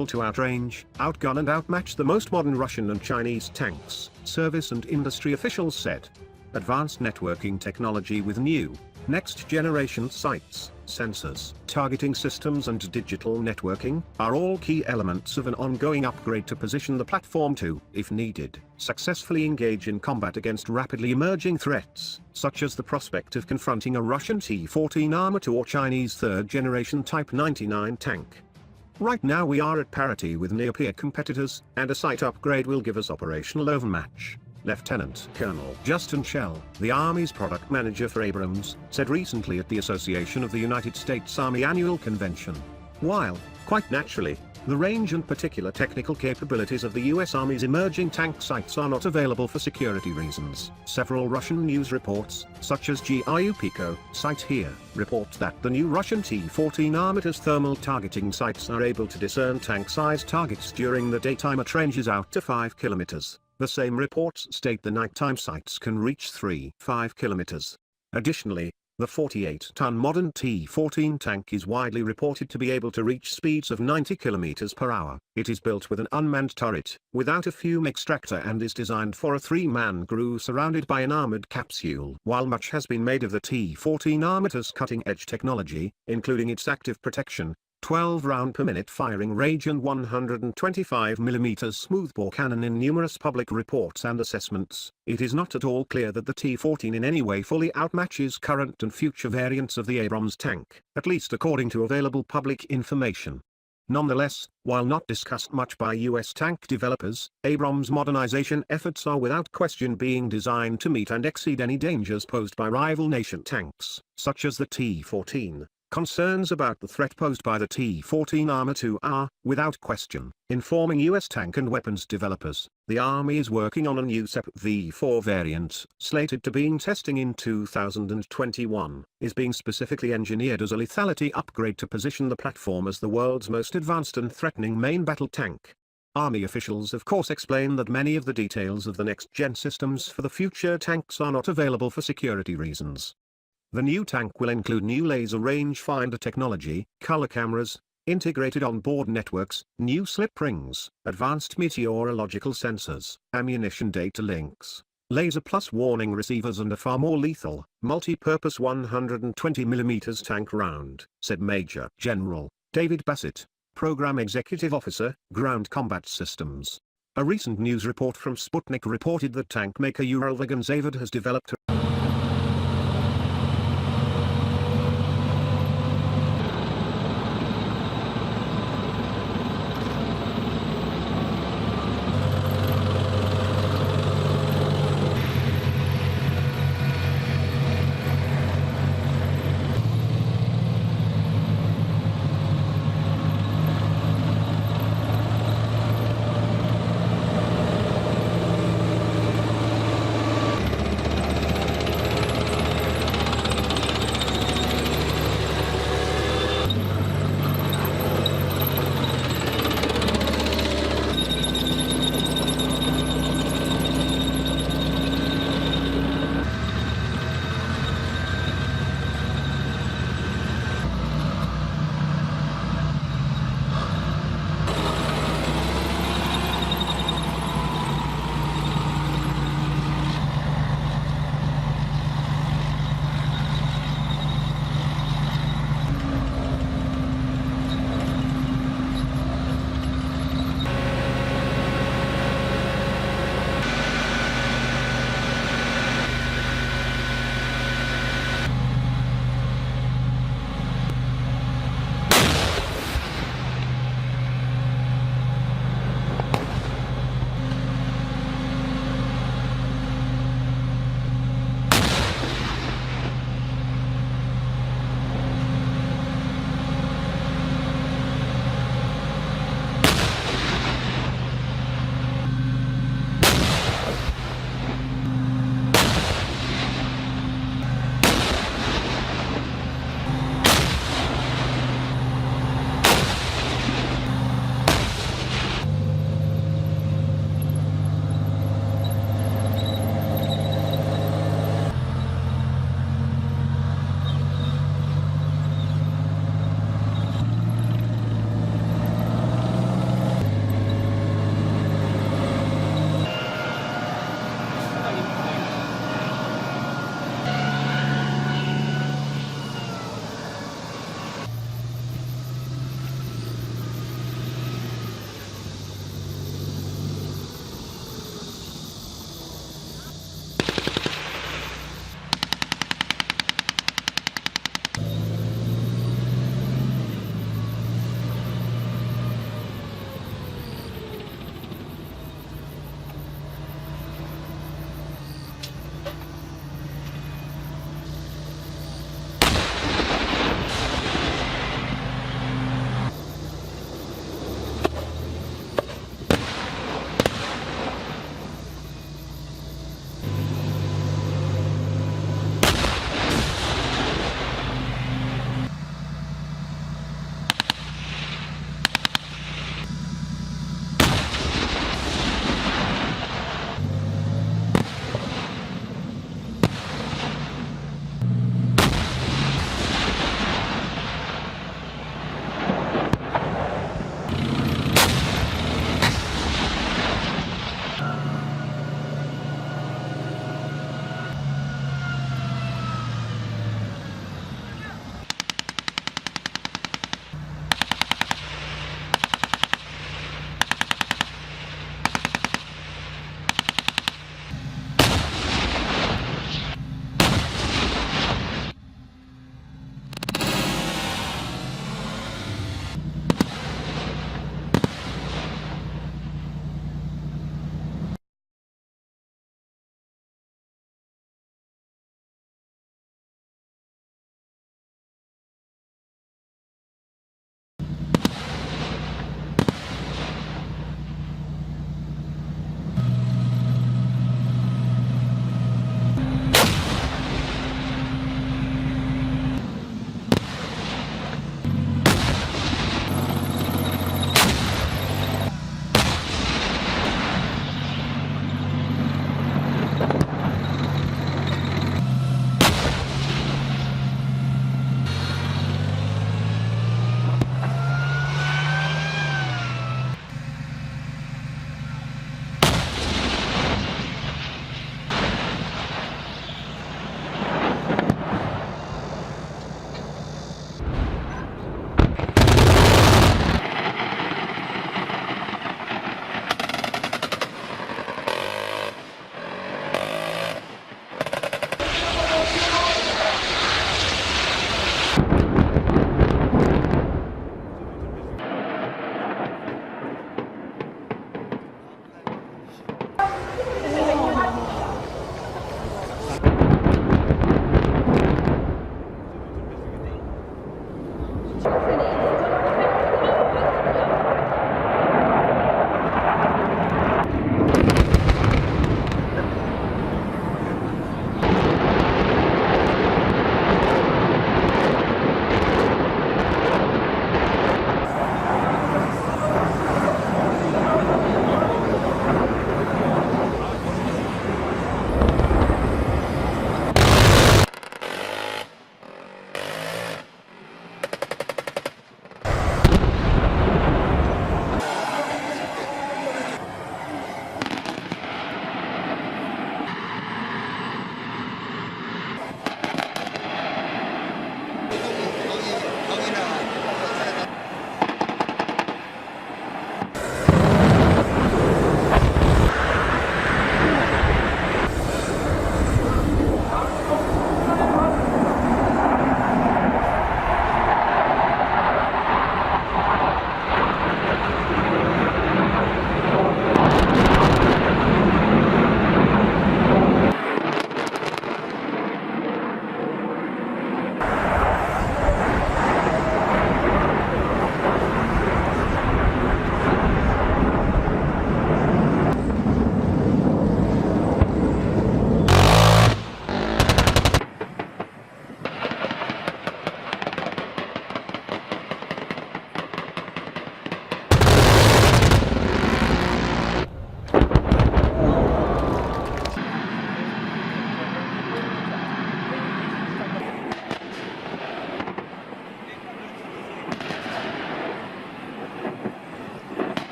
able to outrange, outgun and outmatch the most modern Russian and Chinese tanks, service and industry officials said. Advanced networking technology with new, next-generation sights, sensors, targeting systems and digital networking are all key elements of an ongoing upgrade to position the platform to, if needed, successfully engage in combat against rapidly emerging threats, such as the prospect of confronting a Russian T-14 armored or Chinese third-generation Type 99 tank. Right now we are at parity with near-peer competitors, and a sight upgrade will give us operational overmatch. Lieutenant Colonel Justin Schell, the Army's product manager for Abrams, said recently at the Association of the United States Army Annual Convention. While, quite naturally, the range and particular technical capabilities of the U.S. Army's emerging tank sights are not available for security reasons, several Russian news reports, such as GRU Pico, cite here, report that the new Russian T-14 Armator's thermal targeting sights are able to discern tank-sized targets during the daytime at ranges out to 5 kilometers. The same reports state the nighttime sights can reach 3-5 kilometers. Additionally, the 48-ton modern T-14 tank is widely reported to be able to reach speeds of 90 kilometers per hour. It is built with an unmanned turret, without a fume extractor, and is designed for a 3-man crew surrounded by an armored capsule. While much has been made of the T-14 Armator's cutting-edge technology, including its active protection, 12-round-per-minute firing range and 125mm smoothbore cannon in numerous public reports and assessments, it is not at all clear that the T-14 in any way fully outmatches current and future variants of the Abrams tank, at least according to available public information. Nonetheless, while not discussed much by U.S. tank developers, Abrams' modernization efforts are without question being designed to meet and exceed any dangers posed by rival nation tanks, such as the T-14. Concerns about the threat posed by the T-14 Armor II are, without question, informing U.S. tank and weapons developers. The Army is working on a new separate V4 variant, slated to begin testing in 2021, is being specifically engineered as a lethality upgrade to position the platform as the world's most advanced and threatening main battle tank. Army officials of course explain that many of the details of the next-gen systems for the future tanks are not available for security reasons. The new tank will include new laser rangefinder technology, color cameras, integrated on-board networks, new slip rings, advanced meteorological sensors, ammunition data links, laser plus warning receivers, and a far more lethal, multi-purpose 120mm tank round, said Major General David Bassett, Program Executive Officer, Ground Combat Systems. A recent news report from Sputnik reported that tank maker Uralvagonzavod has developed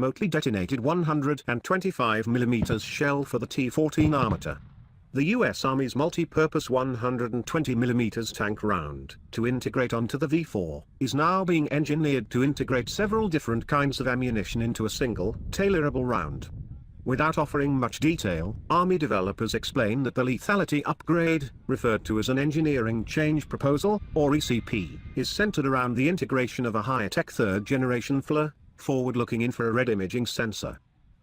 remotely detonated 125mm shell for the T-14 armator. The U.S. Army's multi-purpose 120mm tank round, to integrate onto the V4, is now being engineered to integrate several different kinds of ammunition into a single, tailorable round. Without offering much detail, Army developers explain that the lethality upgrade, referred to as an engineering change proposal, or ECP, is centered around the integration of a higher-tech third-generation FLIR, forward-looking infrared imaging sensor.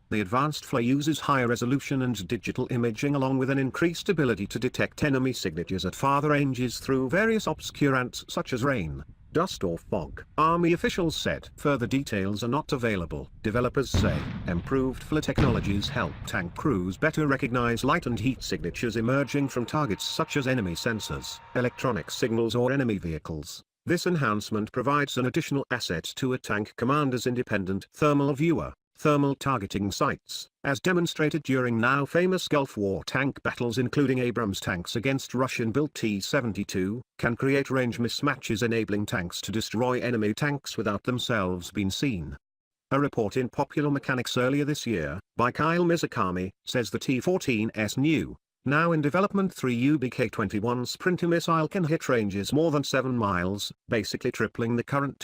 The advanced FLIR uses higher resolution and digital imaging along with an increased ability to detect enemy signatures at farther ranges through various obscurants such as rain, dust or fog. Army officials said further details are not available. Developers say improved FLIR technologies help tank crews better recognize light and heat signatures emerging from targets such as enemy sensors, electronic signals or enemy vehicles. This enhancement provides an additional asset to a tank commander's independent thermal viewer. Thermal targeting sights, as demonstrated during now famous Gulf War tank battles including Abrams tanks against Russian-built T-72, can create range mismatches enabling tanks to destroy enemy tanks without themselves being seen. A report in Popular Mechanics earlier this year, by Kyle Mizukami, says the T-14's new, now in development 3UBK-21 Sprinter missile can hit ranges more than 7 miles, basically tripling the current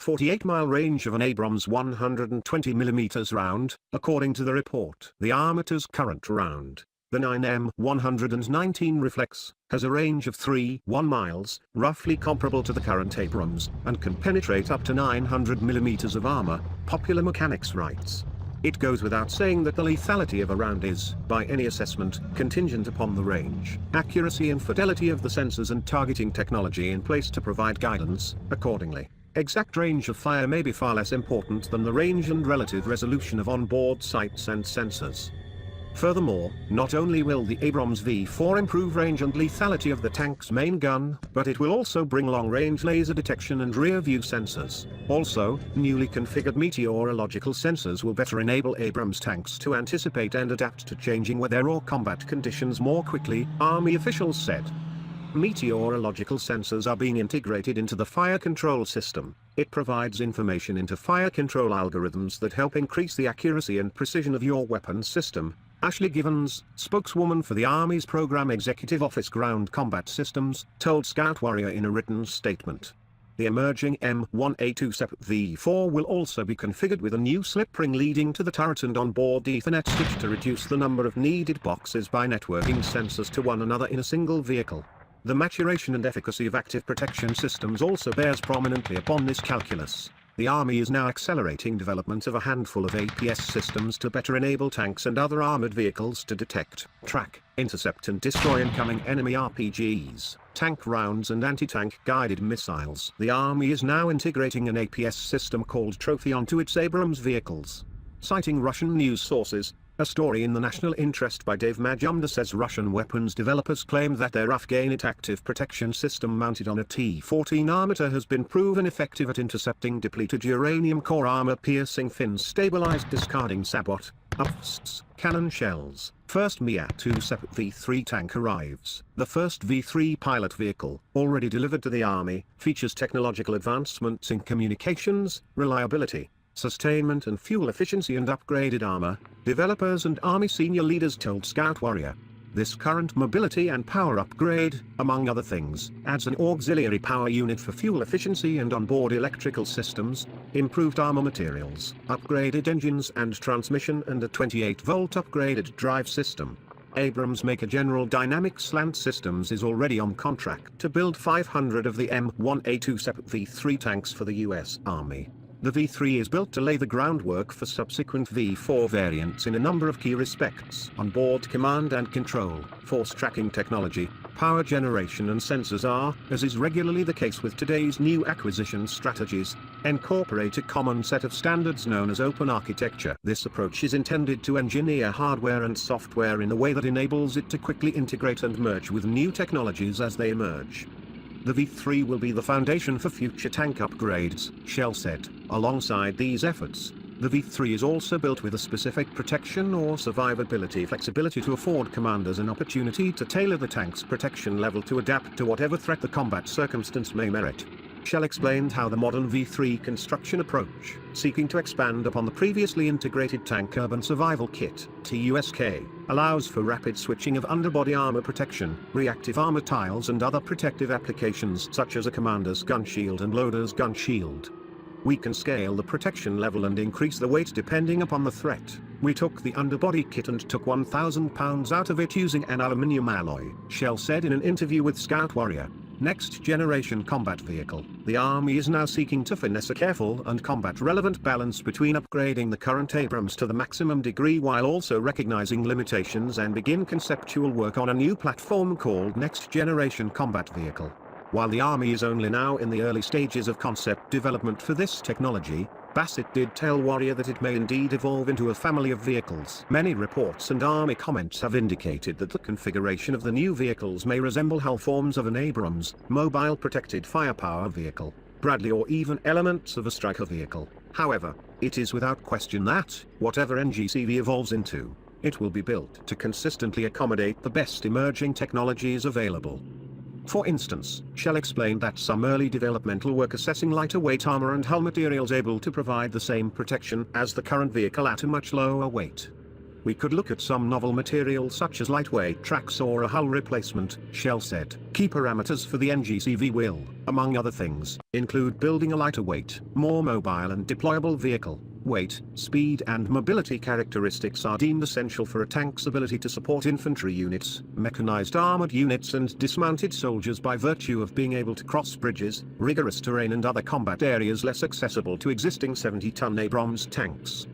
48-mile range of an Abrams 120mm round, according to the report. The armator's current round, the 9M119 Reflex, has a range of 1 miles, roughly comparable to the current Abrams, and can penetrate up to 900mm of armor, Popular Mechanics writes. It goes without saying that the lethality of a round is, by any assessment, contingent upon the range, accuracy and fidelity of the sensors and targeting technology in place to provide guidance, accordingly. Exact range of fire may be far less important than the range and relative resolution of onboard sights and sensors. Furthermore, not only will the Abrams V4 improve range and lethality of the tank's main gun, but it will also bring long-range laser detection and rear-view sensors. Also, newly configured meteorological sensors will better enable Abrams tanks to anticipate and adapt to changing weather or combat conditions more quickly, Army officials said. Meteorological sensors are being integrated into the fire control system. It provides information into fire control algorithms that help increase the accuracy and precision of your weapon system. Ashley Givens, spokeswoman for the Army's Program Executive Office Ground Combat Systems, told Scout Warrior in a written statement. The emerging M1A2 SEP V4 will also be configured with a new slip ring leading to the turret and onboard Ethernet switch to reduce the number of needed boxes by networking sensors to one another in a single vehicle. The maturation and efficacy of active protection systems also bears prominently upon this calculus. The Army is now accelerating development of a handful of APS systems to better enable tanks and other armored vehicles to detect, track, intercept and destroy incoming enemy RPGs, tank rounds and anti-tank guided missiles. The Army is now integrating an APS system called Trophy onto its Abrams vehicles. Citing Russian news sources, a story in the National Interest by Dave Majumdar says Russian weapons developers claim that their Afghanit active protection system mounted on a T-14 armator has been proven effective at intercepting depleted uranium core armor-piercing fins stabilized discarding sabot, UFSs, cannon shells. First MiA-2 SEP V3 tank arrives. The first V3 pilot vehicle, already delivered to the Army, features technological advancements in communications, reliability, sustainment and fuel efficiency and upgraded armor, developers and Army senior leaders told Scout Warrior. This current mobility and power upgrade, among other things, adds an auxiliary power unit for fuel efficiency and onboard electrical systems, improved armor materials, upgraded engines and transmission and a 28-volt upgraded drive system. Abrams maker General Dynamics Land Systems is already on contract to build 500 of the M1A2 SEP V3 tanks for the U.S. Army. The V3 is built to lay the groundwork for subsequent V4 variants in a number of key respects. Onboard command and control, force tracking technology, power generation and sensors are, as is regularly the case with today's new acquisition strategies, incorporate a common set of standards known as open architecture. This approach is intended to engineer hardware and software in a way that enables it to quickly integrate and merge with new technologies as they emerge. The V3 will be the foundation for future tank upgrades, Shell said. Alongside these efforts, the V3 is also built with a specific protection or survivability flexibility to afford commanders an opportunity to tailor the tank's protection level to adapt to whatever threat the combat circumstance may merit. Shell explained how the modern V3 construction approach, seeking to expand upon the previously integrated Tank Urban Survival Kit (TUSK), allows for rapid switching of underbody armor protection, reactive armor tiles and other protective applications such as a commander's gun shield and loader's gun shield. We can scale the protection level and increase the weight depending upon the threat. We took the underbody kit and took 1,000 pounds out of it using an aluminium alloy, Shell said in an interview with Scout Warrior. Next generation combat vehicle. The Army is now seeking to finesse a careful and combat-relevant balance between upgrading the current Abrams to the maximum degree while also recognizing limitations and begin conceptual work on a new platform called Next Generation Combat Vehicle. While the Army is only now in the early stages of concept development for this technology, Bassett did tell Warrior that it may indeed evolve into a family of vehicles. Many reports and Army comments have indicated that the configuration of the new vehicles may resemble hull forms of an Abrams, mobile protected firepower vehicle, Bradley or even elements of a Stryker vehicle. However, it is without question that, whatever NGCV evolves into, it will be built to consistently accommodate the best emerging technologies available. For instance, Shell explained that some early developmental work assessing lighter weight armor and hull materials able to provide the same protection as the current vehicle at a much lower weight. We could look at some novel materials such as lightweight tracks or a hull replacement, Shell said. Key parameters for the NGCV will, among other things, include building a lighter weight, more mobile and deployable vehicle. Weight, speed and mobility characteristics are deemed essential for a tank's ability to support infantry units, mechanized armored units and dismounted soldiers by virtue of being able to cross bridges, rigorous terrain and other combat areas less accessible to existing 70-ton Abrams tanks.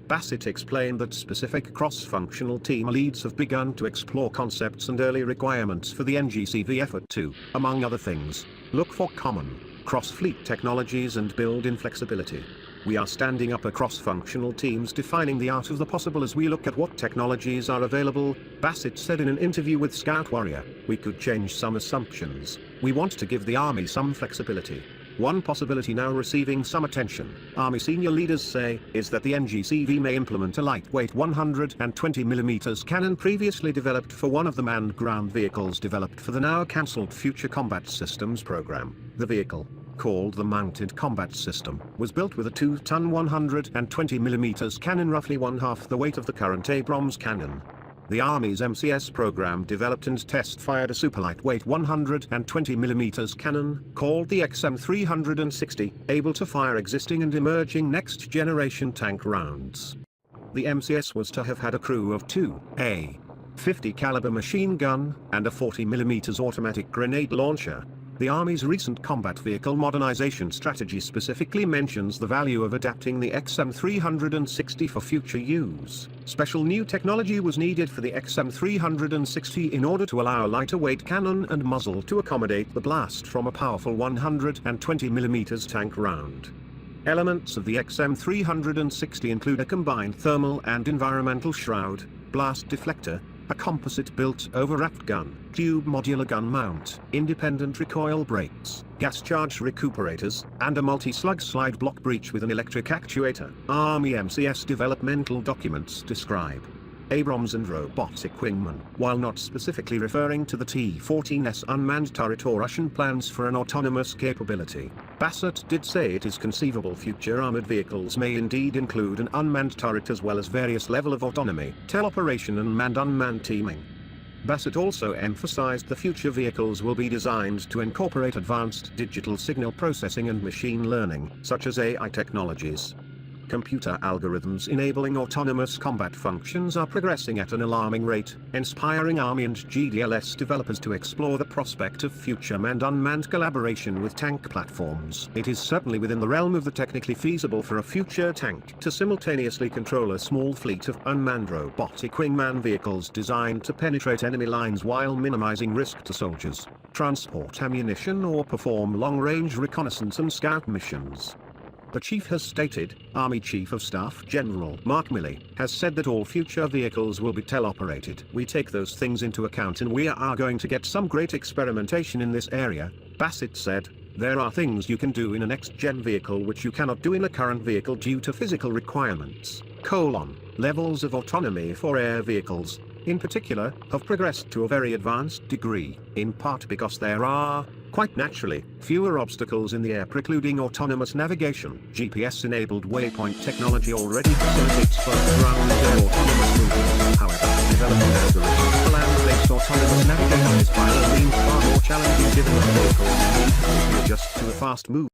Bassett explained that specific cross-functional team leads have begun to explore concepts and early requirements for the NGCV effort to, among other things, look for common, cross-fleet technologies and build in flexibility. We are standing up a cross-functional teams defining the art of the possible as we look at what technologies are available, Bassett said in an interview with Scout Warrior. We could change some assumptions. We want to give the Army some flexibility. One possibility now receiving some attention, Army senior leaders say, is that the NGCV may implement a lightweight 120mm cannon previously developed for one of the manned ground vehicles developed for the now cancelled Future Combat Systems program. The vehicle, called the Mounted Combat System, was built with a 2-ton 120mm cannon, roughly one-half the weight of the current Abrams cannon. The Army's MCS program developed and test-fired a super lightweight 120mm cannon, called the XM360, able to fire existing and emerging next-generation tank rounds. The MCS was to have had a crew of two, a 50 caliber machine gun, and a 40mm automatic grenade launcher. The Army's recent combat vehicle modernization strategy specifically mentions the value of adapting the XM360 for future use. Special new technology was needed for the XM360 in order to allow a lighter weight cannon and muzzle to accommodate the blast from a powerful 120mm tank round. Elements of the XM360 include a combined thermal and environmental shroud, blast deflector, a composite-built overwrapped gun, tube modular gun mount, independent recoil brakes, gas charge recuperators, and a multi-slug slide block breech with an electric actuator. Army MCS developmental documents describe Abrams and robotic wingman, while not specifically referring to the T-14's unmanned turret or Russian plans for an autonomous capability. Bassett did say it is conceivable future armored vehicles may indeed include an unmanned turret as well as various level of autonomy, teleoperation and manned-unmanned teaming. Bassett also emphasized the future vehicles will be designed to incorporate advanced digital signal processing and machine learning, such as AI technologies. Computer algorithms enabling autonomous combat functions are progressing at an alarming rate, inspiring Army and GDLS developers to explore the prospect of future manned-unmanned collaboration with tank platforms. It is certainly within the realm of the technically feasible for a future tank to simultaneously control a small fleet of unmanned robotic wingman vehicles designed to penetrate enemy lines while minimizing risk to soldiers, transport ammunition or perform long-range reconnaissance and scout missions. The chief has stated, Army Chief of Staff General Mark Milley has said that all future vehicles will be teleoperated. We take those things into account and we are going to get some great experimentation in this area, Bassett said. There are things you can do in a next-gen vehicle which you cannot do in a current vehicle due to physical requirements. Levels of autonomy for air vehicles, in particular, have progressed to a very advanced degree, in part because there are Quite naturally, fewer obstacles in the air precluding autonomous navigation. GPS-enabled waypoint technology already facilitates both ground and autonomous movement. However, developing algorithms for land-based autonomous navigation is by all means far more challenging given that vehicles need to adjust to a fast move.